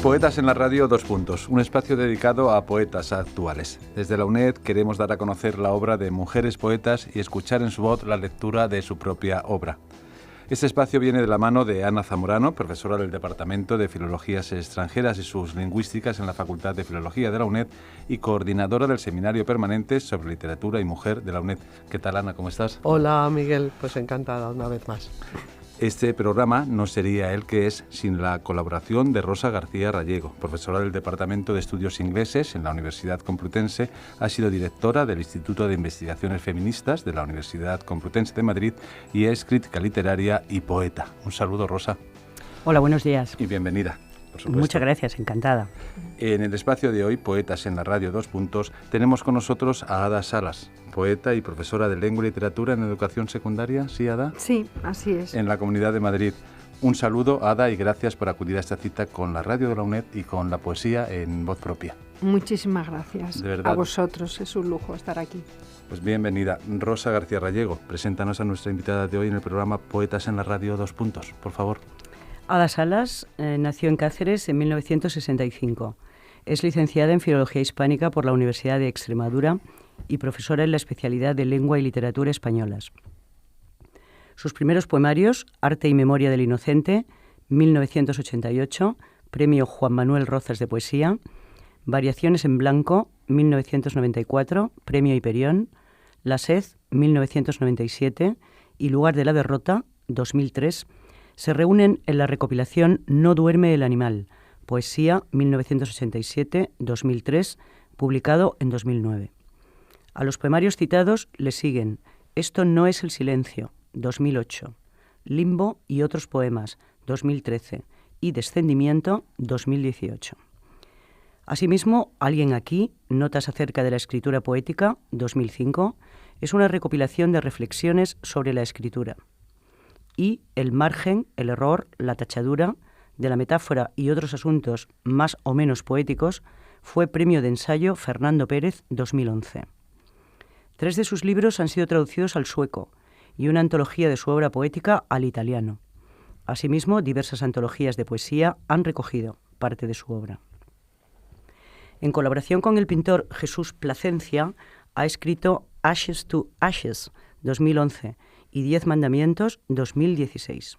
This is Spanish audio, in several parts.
Poetas en la Radio, un espacio dedicado a poetas actuales. Desde la UNED queremos dar a conocer la obra de mujeres poetas y escuchar en su voz la lectura de su propia obra. Este espacio viene de la mano de Ana Zamorano, profesora del Departamento de Filologías Extranjeras y sus Lingüísticas en la Facultad de Filología de la UNED y coordinadora del Seminario Permanente sobre Literatura y Mujer de la UNED. ¿Qué tal, Ana? ¿Cómo estás? Hola, Miguel. Pues encantada una vez más. Este programa no sería el que es sin la colaboración de Rosa García Rallego, profesora del Departamento de Estudios Ingleses en la Universidad Complutense, ha sido directora del Instituto de Investigaciones Feministas de la Universidad Complutense de Madrid y es crítica literaria y poeta. Un saludo, Rosa. Hola, buenos días. Y bienvenida, por supuesto. Muchas gracias, encantada. En el espacio de hoy, Poetas en la Radio, tenemos con nosotros a Ada Salas, poeta y profesora de Lengua y Literatura en Educación Secundaria. ¿Sí, Ada? Sí, así es. En la Comunidad de Madrid. Un saludo, Ada, y gracias por acudir a esta cita con la radio de la UNED y con la poesía en voz propia. Muchísimas gracias. De verdad. A vosotros, es un lujo estar aquí. Pues bienvenida. Rosa García Rallego, preséntanos a nuestra invitada de hoy en el programa Poetas en la Radio, por favor. Ada Salas nació en Cáceres en 1965. Es licenciada en Filología Hispánica por la Universidad de Extremadura y profesora en la especialidad de Lengua y Literatura Españolas. Sus primeros poemarios, Arte y Memoria del Inocente, 1988, Premio Juan Manuel Rozas de Poesía, Variaciones en Blanco, 1994, Premio Hiperión, La Sed, 1997 y Lugar de la Derrota, 2003, se reúnen en la recopilación No duerme el animal, Poesía, 1987-2003, publicado en 2009. A los poemarios citados le siguen Esto no es el silencio, 2008, Limbo y otros poemas, 2013, y Descendimiento, 2018. Asimismo, Alguien aquí, Notas acerca de la escritura poética, 2005, es una recopilación de reflexiones sobre la escritura. Y El margen, el error, la tachadura, de la metáfora y otros asuntos más o menos poéticos, fue Premio de Ensayo Fernando Pérez, 2011. 3 de sus libros han sido traducidos al sueco y una antología de su obra poética al italiano. Asimismo, diversas antologías de poesía han recogido parte de su obra. En colaboración con el pintor Jesús Placencia, ha escrito Ashes to Ashes, 2011, y 10 Mandamientos, 2016.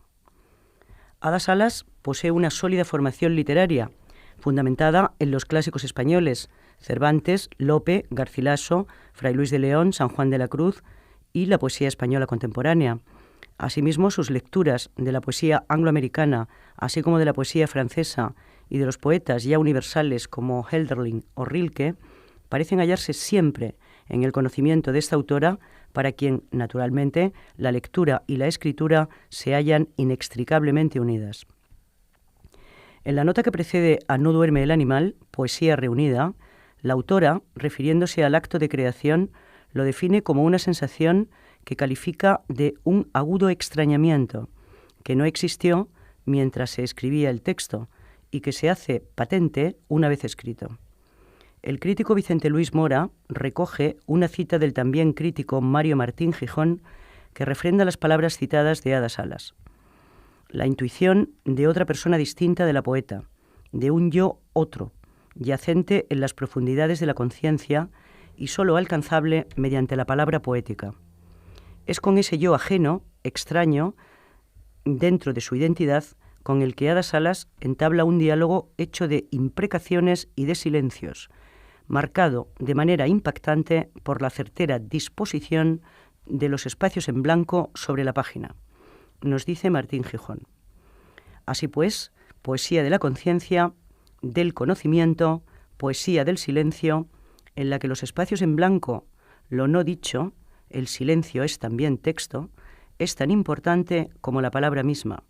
Ada Salas posee una sólida formación literaria, fundamentada en los clásicos españoles, Cervantes, Lope, Garcilaso, Fray Luis de León, San Juan de la Cruz y la poesía española contemporánea. Asimismo, sus lecturas de la poesía angloamericana, así como de la poesía francesa y de los poetas ya universales como Hölderlin o Rilke, parecen hallarse siempre en el conocimiento de esta autora, para quien, naturalmente, la lectura y la escritura se hallan inextricablemente unidas. En la nota que precede a No duerme el animal, Poesía reunida, la autora, refiriéndose al acto de creación, lo define como una sensación que califica de un agudo extrañamiento, que no existió mientras se escribía el texto y que se hace patente una vez escrito. El crítico Vicente Luis Mora recoge una cita del también crítico Mario Martín Gijón que refrenda las palabras citadas de Ada Salas. La intuición de otra persona distinta de la poeta, de un yo otro, yacente en las profundidades de la conciencia y sólo alcanzable mediante la palabra poética. Es con ese yo ajeno, extraño, dentro de su identidad, con el que Ada Salas entabla un diálogo hecho de imprecaciones y de silencios, marcado de manera impactante por la certera disposición de los espacios en blanco sobre la página, nos dice Martín Gijón. Así pues, poesía de la conciencia, del conocimiento, poesía del silencio, en la que los espacios en blanco, lo no dicho, el silencio es también texto, es tan importante como la palabra misma.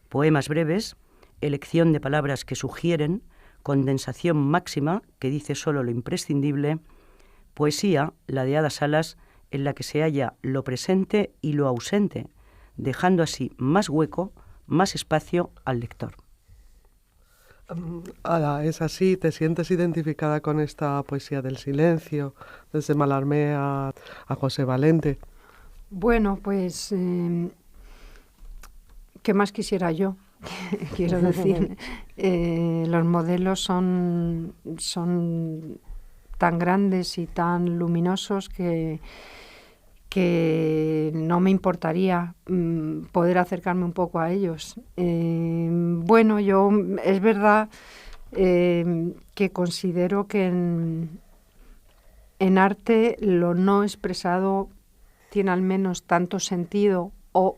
Poemas breves, elección de palabras que sugieren, condensación máxima que dice solo lo imprescindible, poesía, la de Ada Salas, en la que se halla lo presente y lo ausente, dejando así más hueco, más espacio al lector. Ada, ¿es así? ¿Te sientes identificada con esta poesía del silencio, desde Mallarmé a José Valente? Bueno, pues, ¿qué más quisiera yo? Quiero decir, los modelos son tan grandes y tan luminosos que no me importaría poder acercarme un poco a ellos. Bueno, yo es verdad que considero que en arte lo no expresado tiene al menos tanto sentido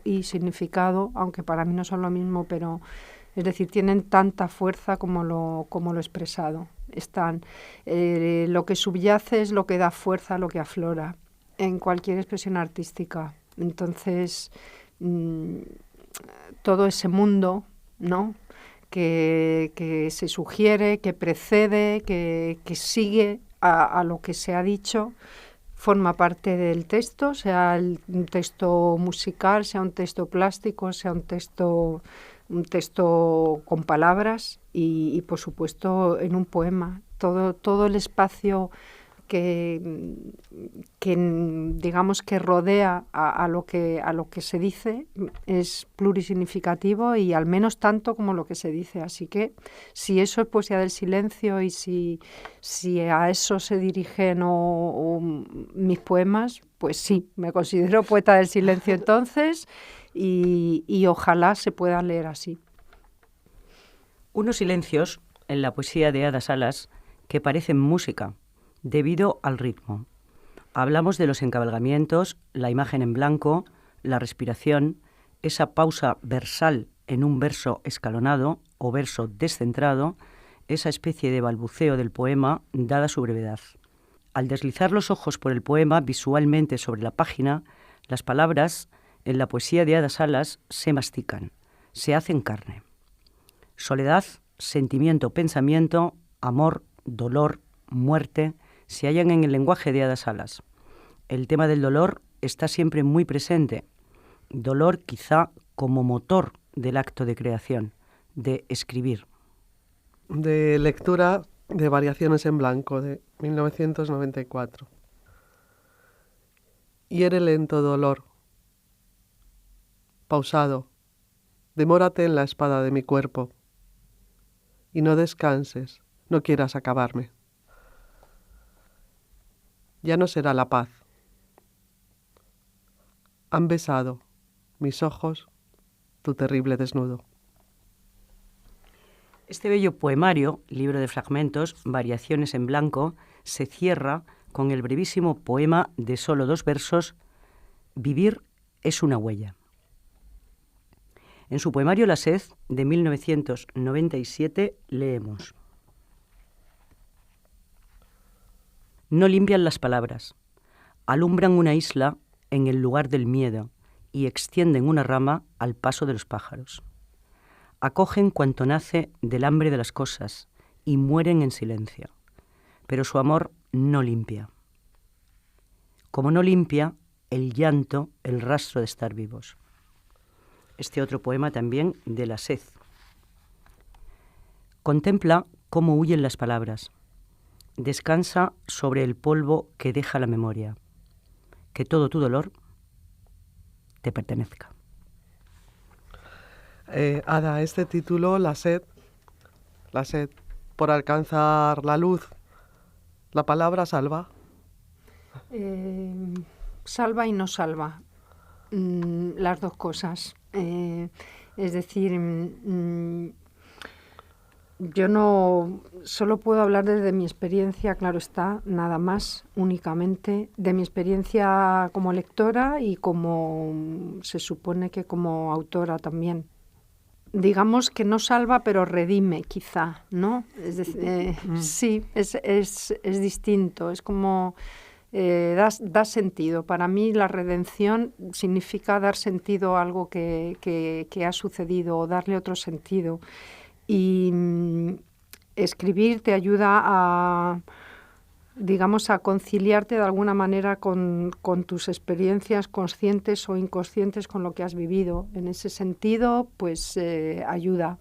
y significado, aunque para mí no son lo mismo, pero es decir, tienen tanta fuerza como lo expresado. Lo que subyace es lo que da fuerza, lo que aflora en cualquier expresión artística. Entonces, todo ese mundo, ¿no?, que se sugiere, que precede, que sigue a lo que se ha dicho, forma parte del texto, sea un texto musical, sea un texto plástico, sea un texto con palabras y por supuesto en un poema. Todo el espacio que digamos que rodea a lo que se dice es plurisignificativo y al menos tanto como lo que se dice. Así que si eso es poesía del silencio y si a eso se dirigen o mis poemas, pues sí, me considero poeta del silencio entonces y ojalá se pueda leer así. Unos silencios en la poesía de Ada Salas que parecen música, debido al ritmo. Hablamos de los encabalgamientos, la imagen en blanco, la respiración, esa pausa versal en un verso escalonado o verso descentrado, esa especie de balbuceo del poema dada su brevedad. Al deslizar los ojos por el poema visualmente sobre la página, las palabras en la poesía de Ada Salas se mastican, se hacen carne. Soledad, sentimiento, pensamiento, amor, dolor, muerte, se hallan en el lenguaje de Ada Salas. El tema del dolor está siempre muy presente. Dolor quizá como motor del acto de creación, de escribir. De lectura de Variaciones en blanco, de 1994. Hiere lento dolor, pausado, demórate en la espada de mi cuerpo, y no descanses, no quieras acabarme. Ya no será la paz. Han besado mis ojos tu terrible desnudo. Este bello poemario, libro de fragmentos, Variaciones en blanco, se cierra con el brevísimo poema de solo 2 versos, Vivir es una huella. En su poemario La sed, de 1997, leemos: No limpian las palabras, alumbran una isla en el lugar del miedo y extienden una rama al paso de los pájaros. Acogen cuanto nace del hambre de las cosas y mueren en silencio, pero su amor no limpia. Como no limpia el llanto el rastro de estar vivos. Este otro poema también de La sed. Contempla cómo huyen las palabras. Descansa sobre el polvo que deja la memoria. Que todo tu dolor te pertenezca. Ada, este título, La sed, por alcanzar la luz, ¿la palabra salva? Salva y no salva, las dos cosas. Es decir, yo no solo puedo hablar desde mi experiencia, claro está, nada más, únicamente, de mi experiencia como lectora y como se supone que como autora también. Digamos que no salva, pero redime, quizá, ¿no? Es decir, sí, es distinto, es como da sentido. Para mí la redención significa dar sentido a algo que ha sucedido o darle otro sentido. Y escribir te ayuda a, digamos, a conciliarte de alguna manera con tus experiencias conscientes o inconscientes con lo que has vivido. En ese sentido, pues ayuda.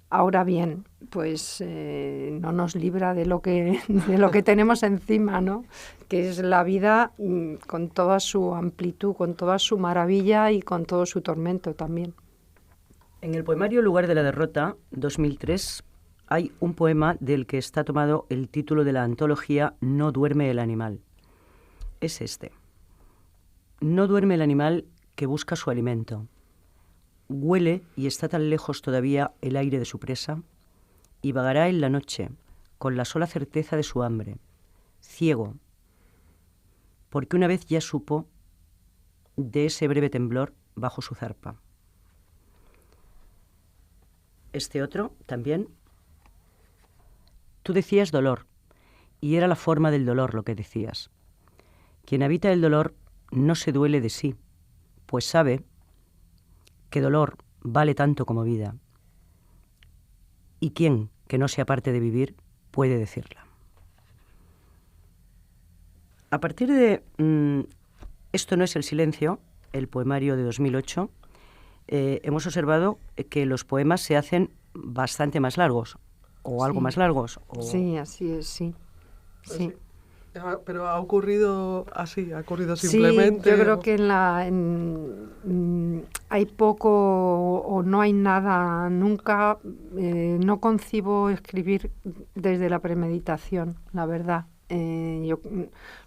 Ahora bien, pues no nos libra de lo que tenemos encima, ¿no? Que es la vida con toda su amplitud, con toda su maravilla y con todo su tormento también. En el poemario Lugar de la Derrota, 2003, hay un poema del que está tomado el título de la antología No duerme el animal. Es este. No duerme el animal que busca su alimento. Huele y está tan lejos todavía el aire de su presa, y vagará en la noche con la sola certeza de su hambre, ciego, porque una vez ya supo de ese breve temblor bajo su zarpa. Este otro también. Tú decías dolor, y era la forma del dolor lo que decías. Quien habita el dolor no se duele de sí, pues sabe que dolor vale tanto como vida. ¿Y quién, que no sea parte de vivir, puede decirla? A partir de Esto no es el silencio, el poemario de 2008, hemos observado que los poemas se hacen bastante más largos, o algo más largos. O... Sí, así es, sí. Sí. Pero ha ocurrido así, ha ocurrido simplemente. Sí, yo creo que hay poco o no hay nada, nunca, no concibo escribir desde la premeditación, la verdad.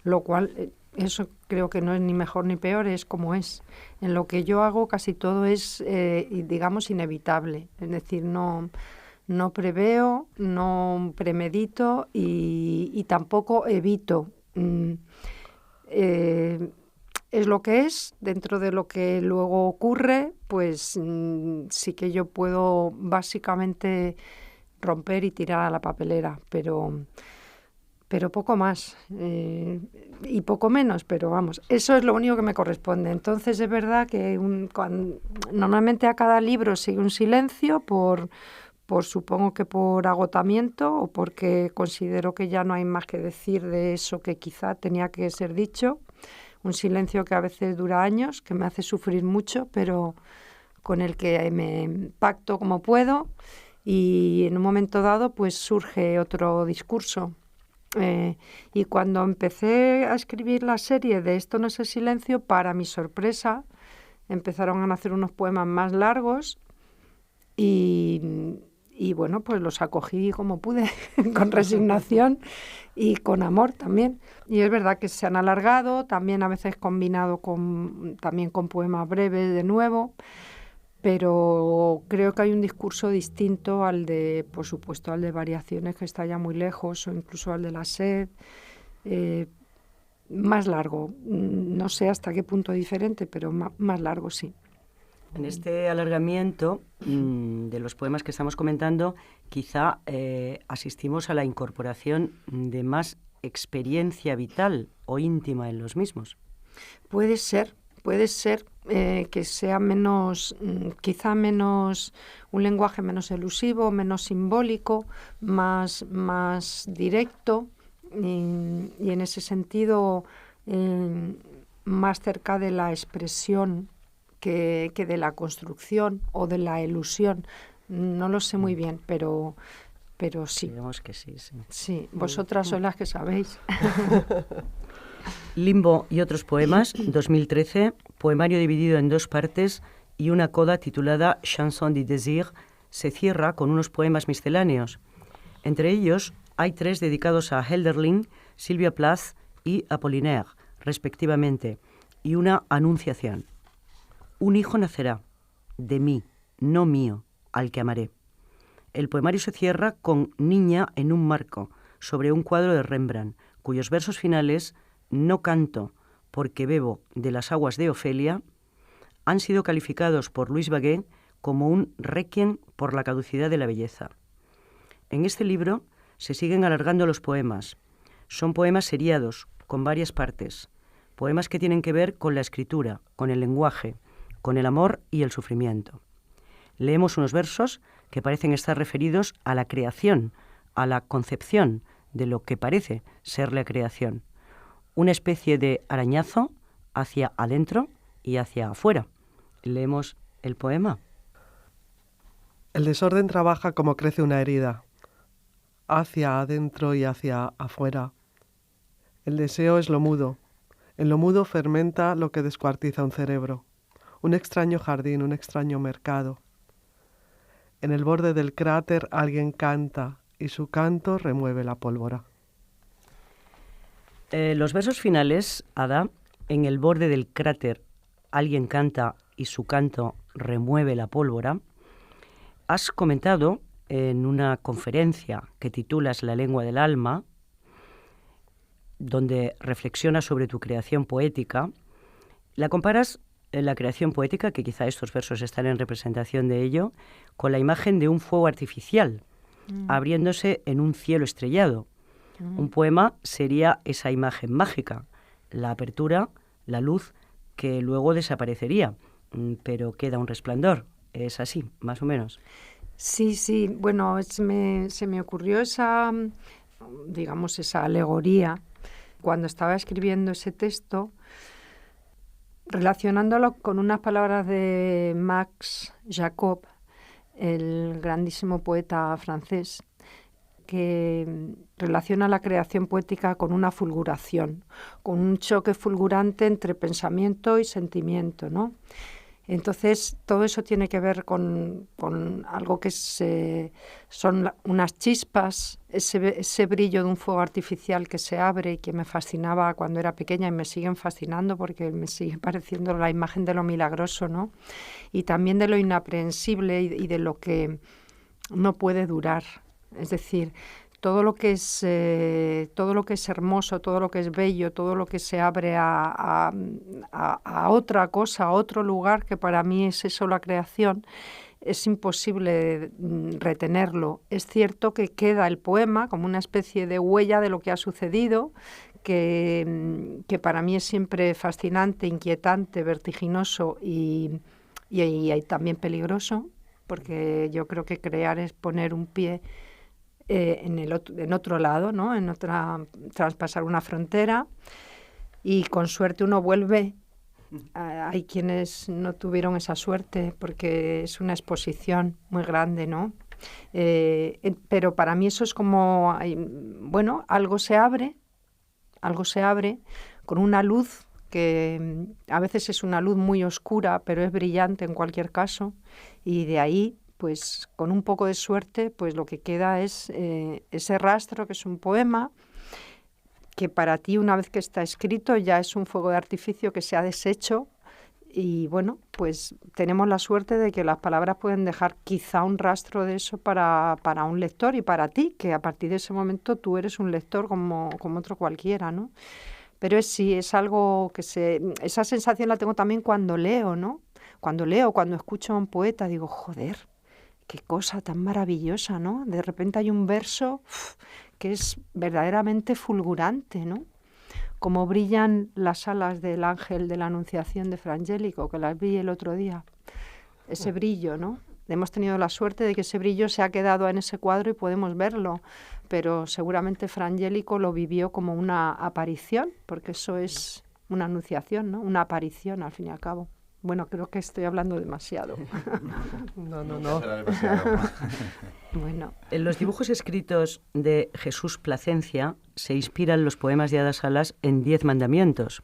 Lo cual, eso creo que no es ni mejor ni peor, es como es. En lo que yo hago casi todo es, digamos, inevitable, es decir, no preveo, no premedito y tampoco evito. Es lo que es, dentro de lo que luego ocurre, pues sí que yo puedo básicamente romper y tirar a la papelera, pero poco más y poco menos, pero vamos, eso es lo único que me corresponde. Entonces es verdad que normalmente a cada libro sigue un silencio por supongo que por agotamiento o porque considero que ya no hay más que decir de eso que quizá tenía que ser dicho. Un silencio que a veces dura años, que me hace sufrir mucho, pero con el que me pacto como puedo y en un momento dado pues surge otro discurso. Y cuando empecé a escribir la serie de Esto no es el silencio, para mi sorpresa, empezaron a nacer unos poemas más largos y bueno, pues los acogí como pude, con resignación y con amor también. Y es verdad que se han alargado, también a veces combinado también con poemas breves de nuevo, pero creo que hay un discurso distinto al de, por supuesto, al de Variaciones, que está ya muy lejos, o incluso al de La sed, más largo. No sé hasta qué punto diferente, pero más largo sí. En este alargamiento de los poemas que estamos comentando, quizá asistimos a la incorporación de más experiencia vital o íntima en los mismos. Puede ser que sea menos, quizá menos, un lenguaje menos elusivo, menos simbólico, más directo y en ese sentido más cerca de la expresión que de la construcción o de la ilusión. No lo sé muy bien, pero sí. Digamos que sí, sí. Sí, vosotras sois las que sabéis. Limbo y otros poemas, 2013, poemario dividido en dos partes y una coda titulada Chanson du désir, se cierra con unos poemas misceláneos. Entre ellos hay 3 dedicados a Hölderlin, Sylvia Plath y Apollinaire, respectivamente, y una anunciación. Un hijo nacerá, de mí, no mío, al que amaré. El poemario se cierra con Niña en un marco, sobre un cuadro de Rembrandt, cuyos versos finales, no canto porque bebo de las aguas de Ofelia, han sido calificados por Louis Baguet como un requiem por la caducidad de la belleza. En este libro se siguen alargando los poemas. Son poemas seriados, con varias partes, poemas que tienen que ver con la escritura, con el lenguaje, con el amor y el sufrimiento. Leemos unos versos que parecen estar referidos a la creación, a la concepción de lo que parece ser la creación. Una especie de arañazo hacia adentro y hacia afuera. Leemos el poema. El desorden trabaja como crece una herida, hacia adentro y hacia afuera. El deseo es lo mudo. En lo mudo fermenta lo que descuartiza un cerebro. Un extraño jardín, un extraño mercado. En el borde del cráter alguien canta y su canto remueve la pólvora. Los versos finales, Ada, en el borde del cráter alguien canta y su canto remueve la pólvora, has comentado en una conferencia que titulas La lengua del alma, donde reflexionas sobre tu creación poética, la comparas la creación poética, que quizá estos versos están en representación de ello, con la imagen de un fuego artificial, abriéndose en un cielo estrellado. Un poema sería esa imagen mágica, la apertura, la luz, que luego desaparecería, pero queda un resplandor. Es así, más o menos. Sí, sí. Bueno, se me ocurrió esa alegoría cuando estaba escribiendo ese texto, relacionándolo con unas palabras de Max Jacob, el grandísimo poeta francés, que relaciona la creación poética con una fulguración, con un choque fulgurante entre pensamiento y sentimiento, ¿no? Entonces, todo eso tiene que ver con algo que son unas chispas, ese brillo de un fuego artificial que se abre y que me fascinaba cuando era pequeña y me siguen fascinando porque me sigue pareciendo la imagen de lo milagroso, ¿no? Y también de lo inaprehensible y de lo que no puede durar. Es decir, todo lo que es hermoso, todo lo que es bello, todo lo que se abre a otra cosa, a otro lugar, que para mí es eso la creación, es imposible retenerlo. Es cierto que queda el poema como una especie de huella de lo que ha sucedido, que para mí es siempre fascinante, inquietante, vertiginoso y también peligroso, porque yo creo que crear es poner un pie en otro lado, ¿no? Traspasar una frontera, y con suerte uno vuelve. Hay quienes no tuvieron esa suerte porque es una exposición muy grande, ¿no? Pero para mí eso es como, algo se abre con una luz que a veces es una luz muy oscura, pero es brillante en cualquier caso, y de ahí, pues con un poco de suerte, pues lo que queda es ese rastro, que es un poema, que para ti, una vez que está escrito, ya es un fuego de artificio que se ha deshecho. Y bueno, pues tenemos la suerte de que las palabras pueden dejar quizá un rastro de eso para un lector y para ti, que a partir de ese momento tú eres un lector como otro cualquiera, ¿no? Pero es algo que esa sensación la tengo también cuando leo, ¿no? Cuando escucho a un poeta, digo, joder, qué cosa tan maravillosa, ¿no? De repente hay un verso que es verdaderamente fulgurante, ¿no? Como brillan las alas del ángel de la Anunciación de Fra Angelico, que las vi el otro día. Ese brillo, ¿no? Hemos tenido la suerte de que ese brillo se ha quedado en ese cuadro y podemos verlo, pero seguramente Fra Angelico lo vivió como una aparición, porque eso es una anunciación, ¿no? Una aparición, al fin y al cabo. Bueno, creo que estoy hablando demasiado. No. Bueno. En los dibujos escritos de Jesús Placencia se inspiran los poemas de Ada Salas en 10 mandamientos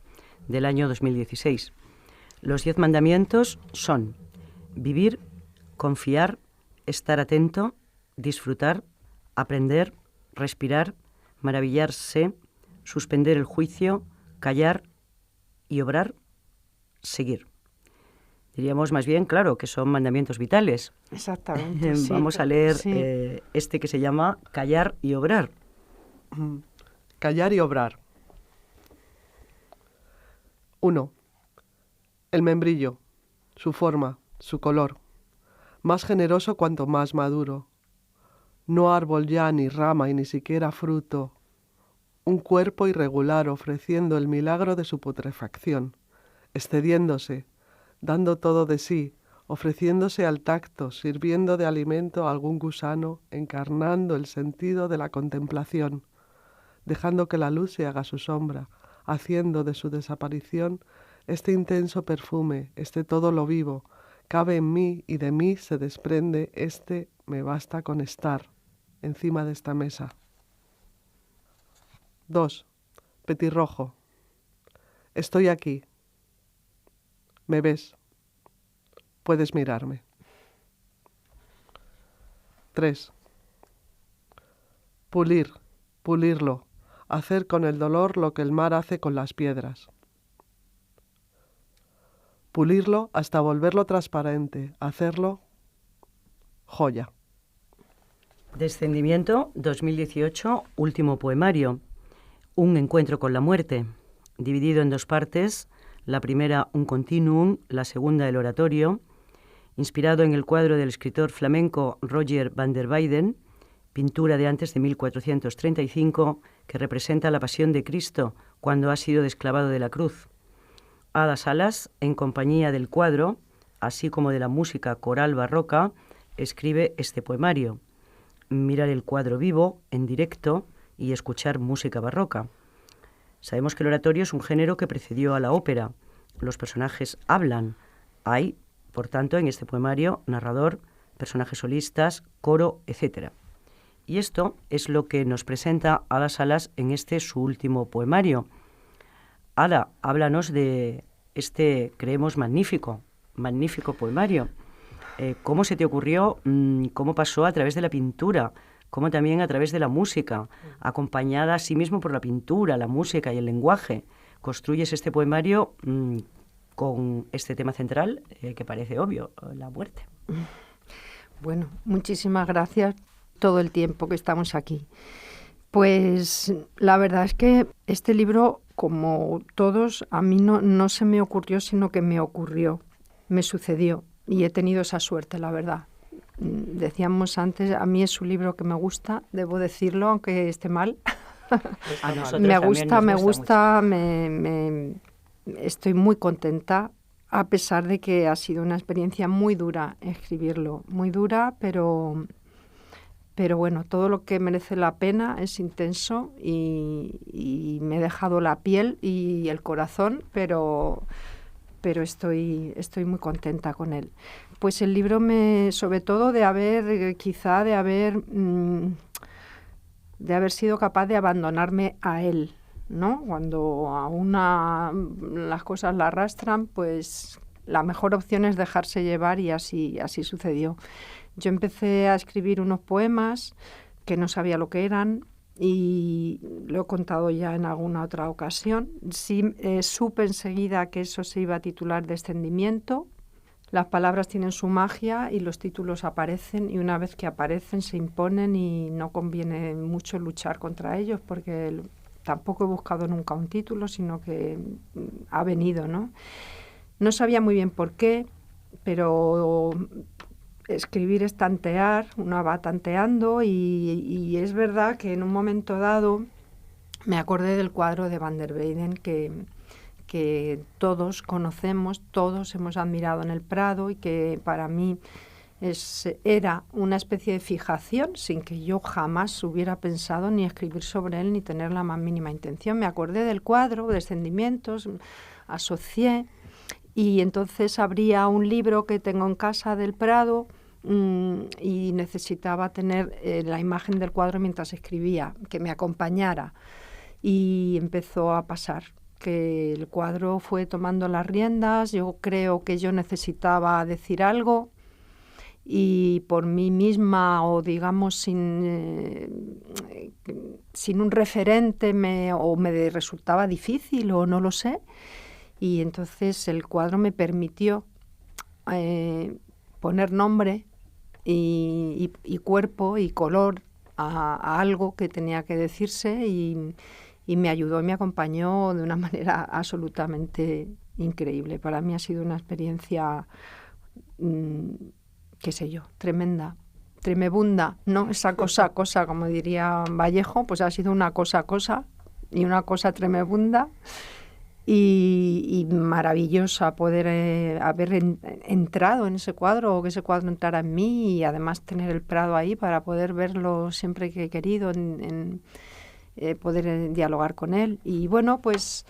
del año 2016. Los 10 mandamientos son vivir, confiar, estar atento, disfrutar, aprender, respirar, maravillarse, suspender el juicio, callar y obrar, seguir. Diríamos más bien, claro, que son mandamientos vitales. Exactamente. Vamos a leer este que se llama Callar y obrar. Callar y obrar. 1. El membrillo, su forma, su color, más generoso cuanto más maduro. No árbol ya, ni rama y ni siquiera fruto. Un cuerpo irregular ofreciendo el milagro de su putrefacción, excediéndose, dando todo de sí, ofreciéndose al tacto, sirviendo de alimento a algún gusano, encarnando el sentido de la contemplación, dejando que la luz se haga su sombra, haciendo de su desaparición este intenso perfume, este todo lo vivo, cabe en mí y de mí se desprende me basta con estar encima de esta mesa. 2. Petirrojo. Estoy aquí. ¿Me ves? Puedes mirarme. 3. Pulir, pulirlo, hacer con el dolor lo que el mar hace con las piedras. Pulirlo hasta volverlo transparente, hacerlo joya. Descendimiento 2018, último poemario. Un encuentro con la muerte, dividido en 2 partes. La primera, un continuum, la segunda, el oratorio, inspirado en el cuadro del escritor flamenco Roger van der Weyden, pintura de antes de 1435, que representa la pasión de Cristo cuando ha sido desclavado de la cruz. Ada Salas, en compañía del cuadro, así como de la música coral barroca, escribe este poemario. Mirar el cuadro vivo, en directo, y escuchar música barroca. Sabemos que el oratorio es un género que precedió a la ópera. Los personajes hablan. Hay, por tanto, en este poemario, narrador, personajes solistas, coro, etc. Y esto es lo que nos presenta Ada Salas en este su último poemario. Ada, háblanos de este, creemos, magnífico poemario. ¿Cómo se te ocurrió? ¿Cómo pasó a través de la pintura? ¿Cómo también a través de la música? Acompañada a sí mismo por la pintura, la música y el lenguaje, construyes este poemario con este tema central que parece obvio, la muerte. Bueno, muchísimas gracias todo el tiempo que estamos aquí. Pues la verdad es que este libro, como todos, a mí no se me ocurrió, sino que me ocurrió, me sucedió. Y he tenido esa suerte, la verdad. Decíamos antes, a mí es un libro que me gusta, debo decirlo, aunque esté mal. Me gusta, estoy muy contenta, a pesar de que ha sido una experiencia muy dura escribirlo. Muy dura, pero bueno, todo lo que merece la pena es intenso y me he dejado la piel y el corazón, pero estoy muy contenta con él. Pues el libro sobre todo de haber sido capaz de abandonarme a él, ¿no? Cuando las cosas la arrastran, pues la mejor opción es dejarse llevar y así sucedió. Yo empecé a escribir unos poemas que no sabía lo que eran, y lo he contado ya en alguna otra ocasión. Sí, supe enseguida que eso se iba a titular Descendimiento. Las palabras tienen su magia y los títulos aparecen, y una vez que aparecen se imponen y no conviene mucho luchar contra ellos, porque tampoco he buscado nunca un título, sino que ha venido, ¿no? No sabía muy bien por qué, pero escribir es tantear, uno va tanteando y es verdad que en un momento dado me acordé del cuadro de Van der Weyden que todos conocemos, todos hemos admirado en el Prado, y que para mí era una especie de fijación sin que yo jamás hubiera pensado ni escribir sobre él ni tener la más mínima intención. Me acordé del cuadro, Descendimientos, asocié, y entonces abría un libro que tengo en casa del Prado y necesitaba tener la imagen del cuadro mientras escribía, que me acompañara. Y empezó a pasar que el cuadro fue tomando las riendas. Yo creo que yo necesitaba decir algo, y por mí misma, o digamos sin un referente, me resultaba difícil, o no lo sé. Y entonces el cuadro me permitió poner nombre y cuerpo y color a algo que tenía que decirse, y me ayudó y me acompañó de una manera absolutamente increíble. Para mí ha sido una experiencia, qué sé yo, tremenda, tremebunda, ¿no? Esa cosa, como diría Vallejo, pues ha sido una cosa y una cosa tremebunda. Y maravillosa poder haber entrado en ese cuadro, o que ese cuadro entrara en mí, y además tener el Prado ahí para poder verlo siempre que he querido, poder dialogar con él. Y bueno, pues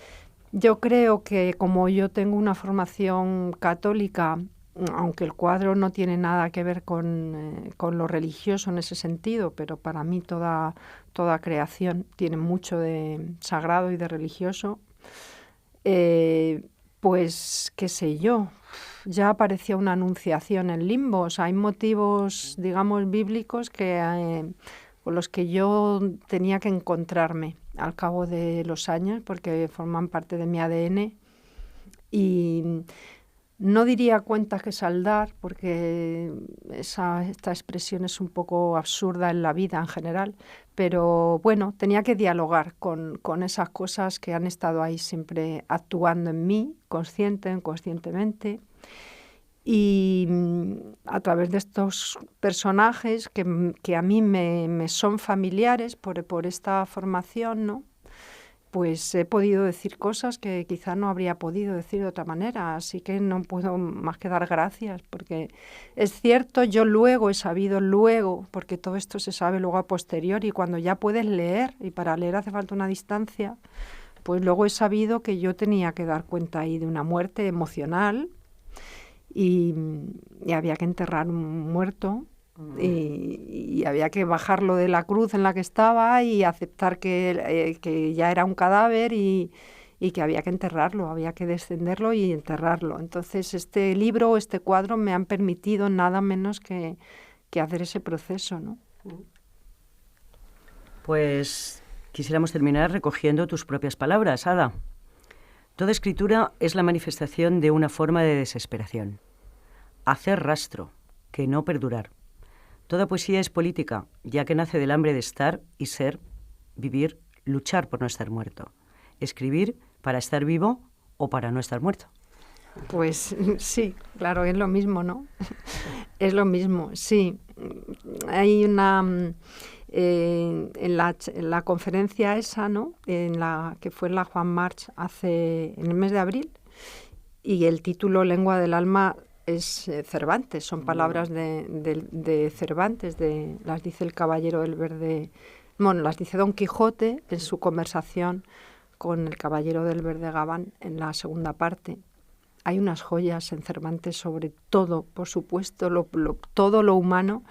yo creo que como yo tengo una formación católica, aunque el cuadro no tiene nada que ver con lo religioso en ese sentido, pero para mí toda creación tiene mucho de sagrado y de religioso. Pues qué sé yo, ya aparecía una anunciación en Limbo. O sea, hay motivos, digamos, bíblicos con los que yo tenía que encontrarme al cabo de los años, porque forman parte de mi ADN. Y no diría cuentas que saldar, porque esta expresión es un poco absurda en la vida en general, pero bueno, tenía que dialogar con esas cosas que han estado ahí siempre actuando en mí, consciente, inconscientemente, y a través de estos personajes que a mí me son familiares por esta formación, ¿no? Pues he podido decir cosas que quizá no habría podido decir de otra manera, así que no puedo más que dar gracias, porque es cierto, yo luego he sabido, porque todo esto se sabe luego a posteriori, cuando ya puedes leer, y para leer hace falta una distancia, pues luego he sabido que yo tenía que dar cuenta ahí de una muerte emocional y había que enterrar un muerto. Y había que bajarlo de la cruz en la que estaba y aceptar que ya era un cadáver y que había que enterrarlo, había que descenderlo y enterrarlo. Entonces este libro, este cuadro me han permitido nada menos que hacer ese proceso, ¿no? Pues quisiéramos terminar recogiendo tus propias palabras, Ada. Toda escritura es la manifestación de una forma de desesperación. Hacer rastro, que no perdurar. Toda poesía es política, ya que nace del hambre de estar y ser, vivir, luchar por no estar muerto. Escribir para estar vivo o para no estar muerto. Pues sí, claro, es lo mismo, ¿no? Es lo mismo, sí. Hay una... en la conferencia esa, ¿no? Que fue en la Juan March en el mes de abril, y el título Lengua del alma es Cervantes, son palabras de Cervantes, las dice el Caballero del Verde, bueno, las dice Don Quijote en su conversación con el Caballero del Verde Gabán en la segunda parte. Hay unas joyas en Cervantes sobre todo, por supuesto, todo lo humano,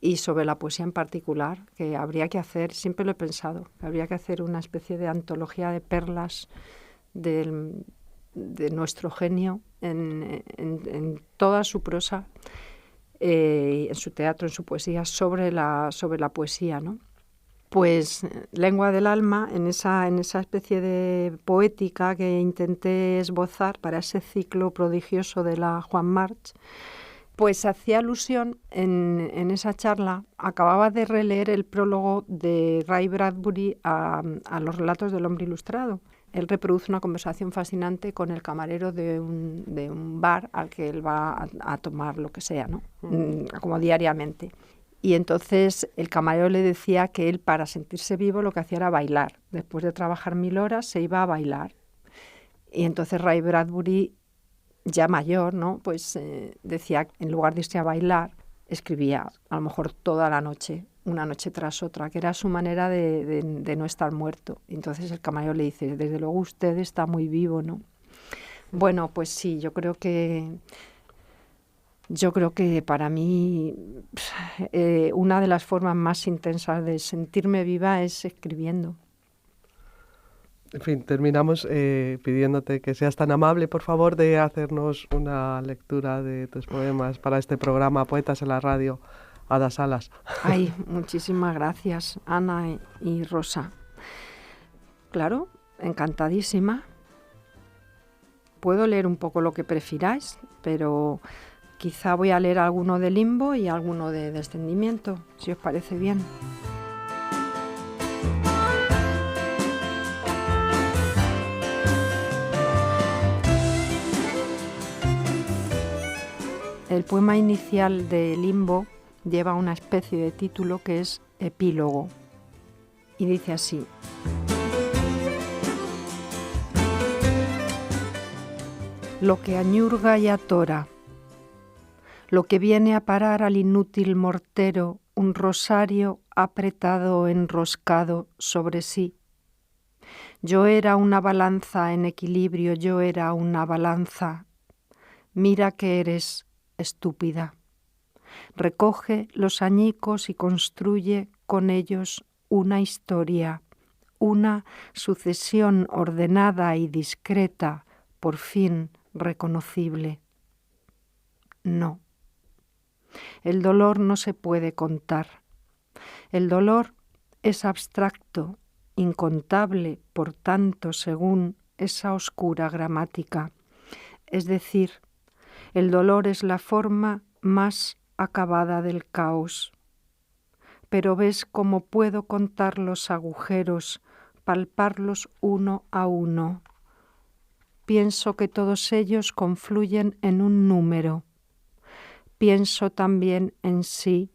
y sobre la poesía en particular, que habría que hacer, siempre lo he pensado, que habría que hacer una especie de antología de perlas de nuestro genio en toda su prosa, en su teatro, en su poesía, sobre la poesía, ¿no? Pues Lengua del alma, en esa especie de poética que intenté esbozar para ese ciclo prodigioso de la Juan March, pues hacía alusión en esa charla, acababa de releer el prólogo de Ray Bradbury a los relatos del hombre ilustrado. Él reproduce una conversación fascinante con el camarero de un bar al que él va a tomar lo que sea, ¿no? Como diariamente. Y entonces el camarero le decía que él, para sentirse vivo, lo que hacía era bailar. Después de trabajar 1000 horas, se iba a bailar. Y entonces Ray Bradbury, ya mayor, ¿no? Pues decía, en lugar de irse a bailar, escribía a lo mejor toda la noche, una noche tras otra, que era su manera de no estar muerto. Entonces el camarero le dice, desde luego usted está muy vivo, ¿no? Bueno, pues sí, yo creo que para mí una de las formas más intensas de sentirme viva es escribiendo. En fin, terminamos pidiéndote que seas tan amable, por favor, de hacernos una lectura de tus poemas para este programa Poetas en la Radio, Ada Salas. Ay, muchísimas gracias, Ana y Rosa. Claro, encantadísima. Puedo leer un poco lo que prefiráis, pero quizá voy a leer alguno de Limbo y alguno de Descendimiento, si os parece bien. El poema inicial de Limbo lleva una especie de título que es epílogo y dice así: lo que añurga y atora, lo que viene a parar al inútil mortero un rosario apretado o enroscado sobre sí. Yo era una balanza en equilibrio, yo era una balanza. Mira que eres estúpida. Recoge los añicos y construye con ellos una historia, una sucesión ordenada y discreta, por fin reconocible. no. El dolor no se puede contar. El dolor es abstracto, incontable, por tanto, según esa oscura gramática. Es decir, el dolor es la forma más acabada del caos. Pero ves cómo puedo contar los agujeros, palparlos uno a uno. Pienso que todos ellos confluyen en un número. Pienso también en sí,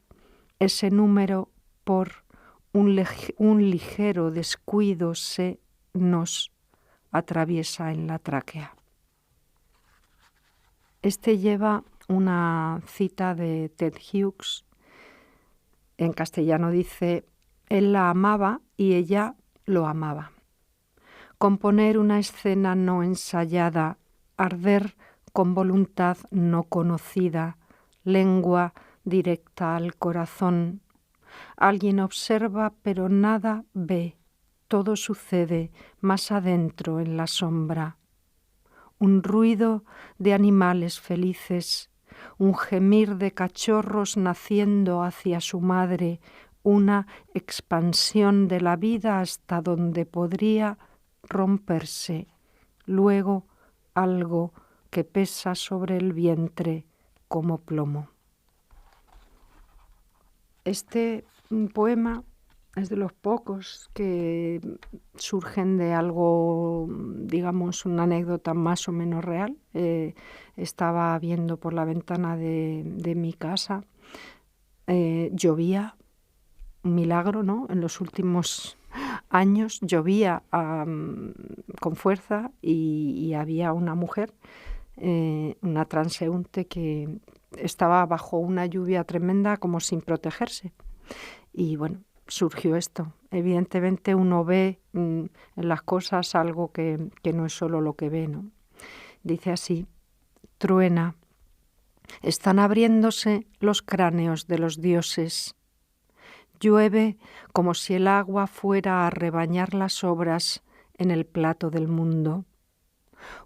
ese número por un ligero descuido se nos atraviesa en la tráquea. Este lleva una cita de Ted Hughes. En castellano dice, él la amaba y ella lo amaba. Componer una escena no ensayada, arder con voluntad no conocida, lengua directa al corazón. Alguien observa pero nada ve, todo sucede más adentro en la sombra. Un ruido de animales felices, un gemir de cachorros naciendo hacia su madre, una expansión de la vida hasta donde podría romperse, luego algo que pesa sobre el vientre como plomo. Este poema es de los pocos que surgen de algo, digamos, una anécdota más o menos real. Estaba viendo por la ventana de mi casa, llovía, un milagro, ¿no? En los últimos años llovía con fuerza y había una mujer, una transeúnte que estaba bajo una lluvia tremenda como sin protegerse. Y bueno, surgió esto. Evidentemente uno ve en las cosas algo que no es solo lo que ve, ¿no? Dice así, truena, están abriéndose los cráneos de los dioses. Llueve como si el agua fuera a rebañar las obras en el plato del mundo.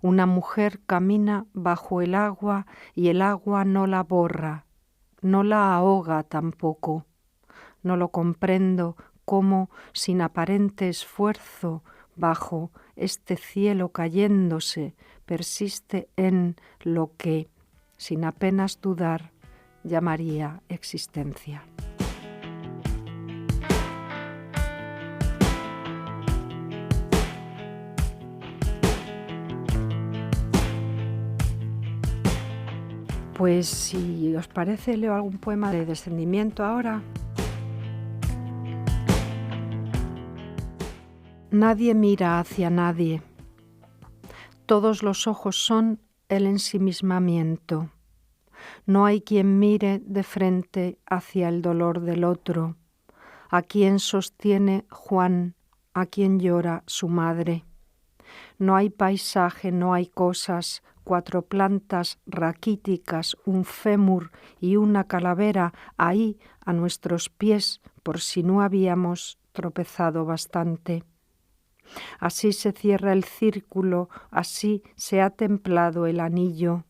Una mujer camina bajo el agua y el agua no la borra, no la ahoga tampoco. No lo comprendo cómo, sin aparente esfuerzo, bajo este cielo cayéndose, persiste en lo que, sin apenas dudar, llamaría existencia. Pues si os parece, leo algún poema de descendimiento ahora. Nadie mira hacia nadie. Todos los ojos son el ensimismamiento. No hay quien mire de frente hacia el dolor del otro, a quien sostiene Juan, a quien llora su madre. No hay paisaje, no hay cosas, 4 plantas raquíticas, un fémur y una calavera ahí a nuestros pies, por si no habíamos tropezado bastante. Así se cierra el círculo, así se ha templado el anillo.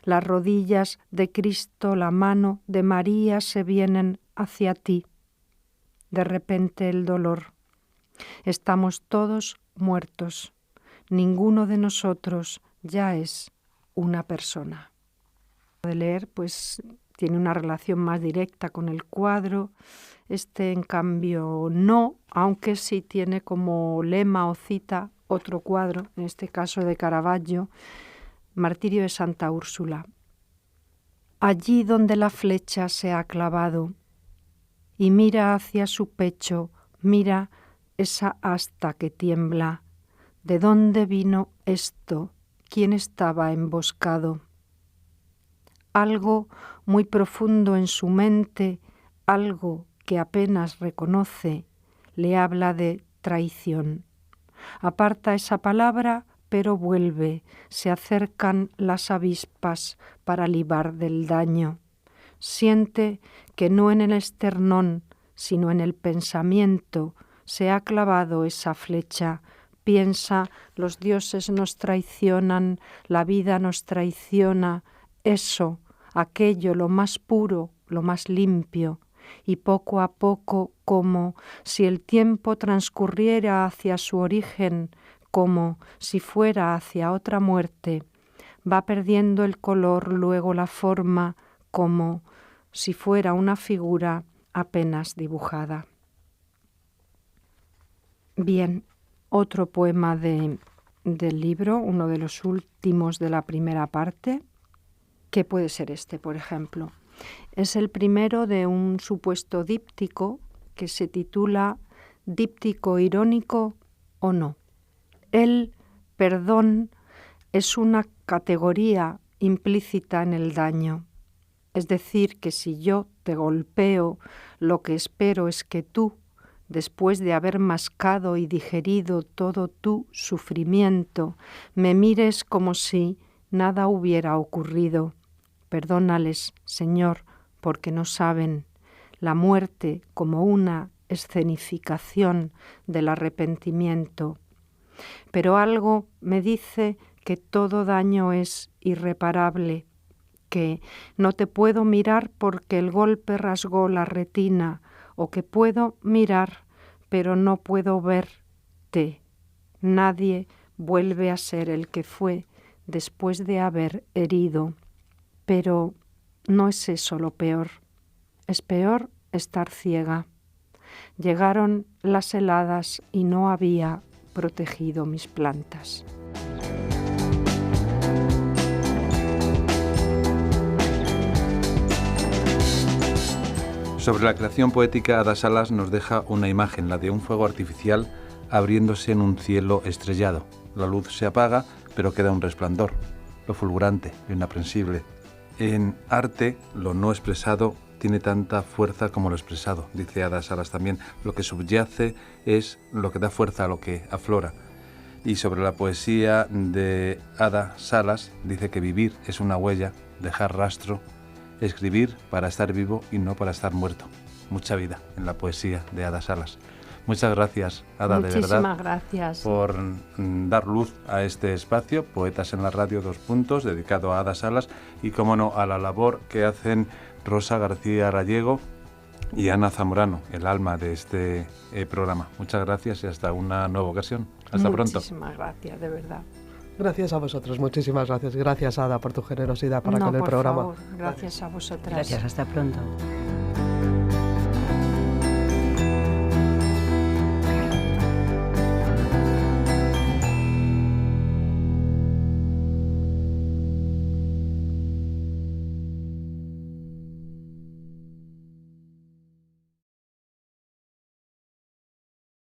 Las rodillas de Cristo, la mano de María se vienen hacia ti. De repente el dolor. Estamos todos muertos. Ninguno de nosotros ya es una persona. De leer, pues tiene una relación más directa con el cuadro. Este, en cambio, no, aunque sí tiene como lema o cita otro cuadro, en este caso de Caravaggio, Martirio de Santa Úrsula. Allí donde la flecha se ha clavado y mira hacia su pecho, mira esa asta que tiembla. ¿De dónde vino esto? ¿Quién estaba emboscado? Algo muy profundo en su mente, algo que apenas reconoce, le habla de traición. Aparta esa palabra, pero vuelve, se acercan las avispas para libar del daño. Siente que no en el esternón, sino en el pensamiento, se ha clavado esa flecha. Piensa, los dioses nos traicionan, la vida nos traiciona, eso, aquello lo más puro, lo más limpio, y poco a poco, como si el tiempo transcurriera hacia su origen, como si fuera hacia otra muerte, va perdiendo el color, luego la forma, como si fuera una figura apenas dibujada. Bien, otro poema del libro, uno de los últimos de la primera parte, que puede ser este, por ejemplo. Es el primero de un supuesto díptico que se titula ¿Díptico irónico o no? El perdón es una categoría implícita en el daño. Es decir, que si yo te golpeo, lo que espero es que tú, después de haber mascado y digerido todo tu sufrimiento, me mires como si nada hubiera ocurrido. Perdónales, Señor, porque no saben la muerte como una escenificación del arrepentimiento. Pero algo me dice que todo daño es irreparable, que no te puedo mirar porque el golpe rasgó la retina, o que puedo mirar, pero no puedo verte. Nadie vuelve a ser el que fue después de haber herido. Pero no es eso lo peor. Es peor estar ciega. Llegaron las heladas y no había protegido mis plantas. Sobre la creación poética, Ada Salas nos deja una imagen, la de un fuego artificial abriéndose en un cielo estrellado. La luz se apaga, pero queda un resplandor, lo fulgurante, lo inaprensible. En arte, lo no expresado tiene tanta fuerza como lo expresado, dice Ada Salas también. Lo que subyace es lo que da fuerza a lo que aflora. Y sobre la poesía de Ada Salas, dice que vivir es una huella, dejar rastro, escribir para estar vivo y no para estar muerto. Mucha vida en la poesía de Ada Salas. Muchas gracias, Ada, de verdad. Muchísimas gracias por dar luz a este espacio, Poetas en la Radio 2 dedicado a Ada Salas y, como no, a la labor que hacen Rosa García Gallego y Ana Zamorano, el alma de este programa. Muchas gracias y hasta una nueva ocasión. Hasta pronto. Muchísimas gracias, de verdad. Gracias a vosotros, muchísimas gracias. Gracias, Ada, por tu generosidad para con el programa. Favor, gracias a vosotras. Gracias, hasta pronto.